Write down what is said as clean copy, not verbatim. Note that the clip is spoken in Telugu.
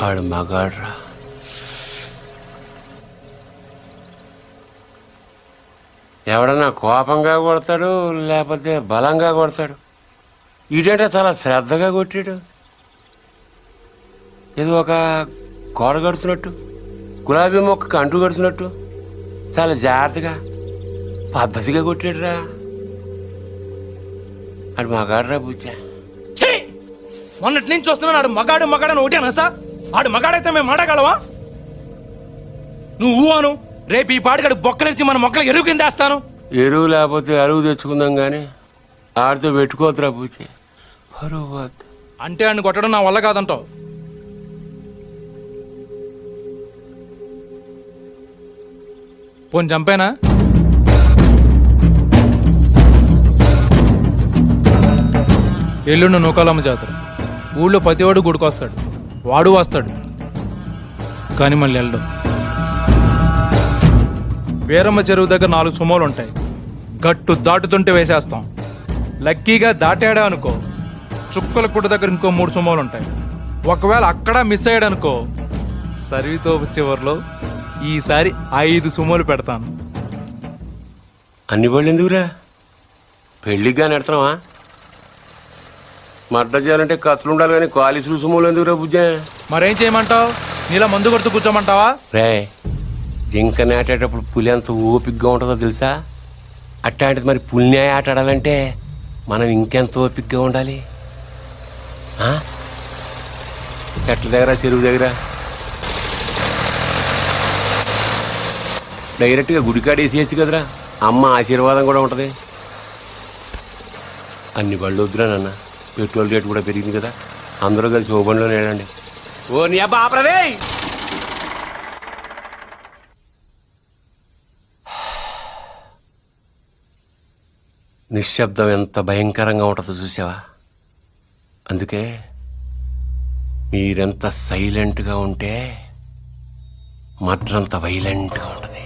ఆడు మగాడ్రా. ఎవడన్నా కోపంగా కొడతాడు, లేకపోతే బలంగా కొడతాడు. ఈడంటే చాలా శ్రద్ధగా కొట్టాడు. ఏదో ఒక గోడ కడుతున్నట్టు, గులాబీ మొక్కకు అంటు కడుతున్నట్టు చాలా జాగ్రత్తగా పద్ధతిగా కొట్టాడురా. ఆడు మగాడ్రా బుజ్జా. మొన్నటి నుంచి వస్తున్నాడు ఆడు మగాడు మగాడని ఒకటేనా సార్? ఆడు మగాడైతే మేము మాట్లాడగలవా? నువ్వు అను, రేపు ఈ పాటికాడు బొక్కలిచ్చి మన మొక్కలు ఎరువు కింద వేస్తాను. ఎరువు లేకపోతే అరువు తెచ్చుకుందాం కానీ ఆడితో పెట్టుకోవద్దురా పూచి. అంటే ఆయన కొట్టడం నా వల్ల కాదంటావు. పోనీ చంపేనా? ఎల్లుండి నూకాలమ్మ జాతర. ఊళ్ళో ప్రతివాడు గుడికొస్తాడు, వాడు వస్తాడు, కానీ మళ్ళీ వెళ్ళడం. వీరమ్మ చెరువు దగ్గర 4 సుమోలు ఉంటాయి. గట్టు దాటుతుంటే వేసేస్తాం. లక్కీగా దాటాడా అనుకో, చుక్కల కుట్ట దగ్గర ఇంకో 3 సుమోలు ఉంటాయి. ఒకవేళ అక్కడ మిస్ అయ్యాడనుకో, సర్వీతో చివరిలో ఈసారి 5 సుమోలు పెడతాను. అన్ని బళ్ళు ఎందుకురా? పెళ్ళిగా నెడతావా? మర్డర్ చేయాలంటే కత్తులు ఉండాలి కానీ కాలేజీలు సుమోలు ఎందుకురా బుజ్జా? మరేం చేయమంటావు? నీలా మందు కొడుతూ కూర్చోమంటావా? రే, జింక నాటేటప్పుడు పులి ఎంత ఓపికగా ఉంటుందో తెలుసా? అట్లాంటిది మరి పులిని ఆట ఆడాలంటే మనం ఇంకెంత ఓపికగా ఉండాలి. చెట్ల దగ్గర, చెరువు దగ్గర డైరెక్ట్గా గుడికాడ వేసేయచ్చు కదరా. అమ్మ ఆశీర్వాదం కూడా ఉంటుంది. అన్ని బళ్ళు వద్దురా నాన్న, పెట్రోల్ రేటు కూడా పెరిగింది కదా. అందరూ కలిసి ఓ బండిలో నేడండి. ఓ నీ అబ్బా ఆపరదే. నిశ్శబ్దం ఎంత భయంకరంగా ఉంటుందో చూసావా? అందుకే మీరెంత సైలెంట్గా ఉంటే మర్డర్ అంత వైలెంట్గా ఉంటుంది.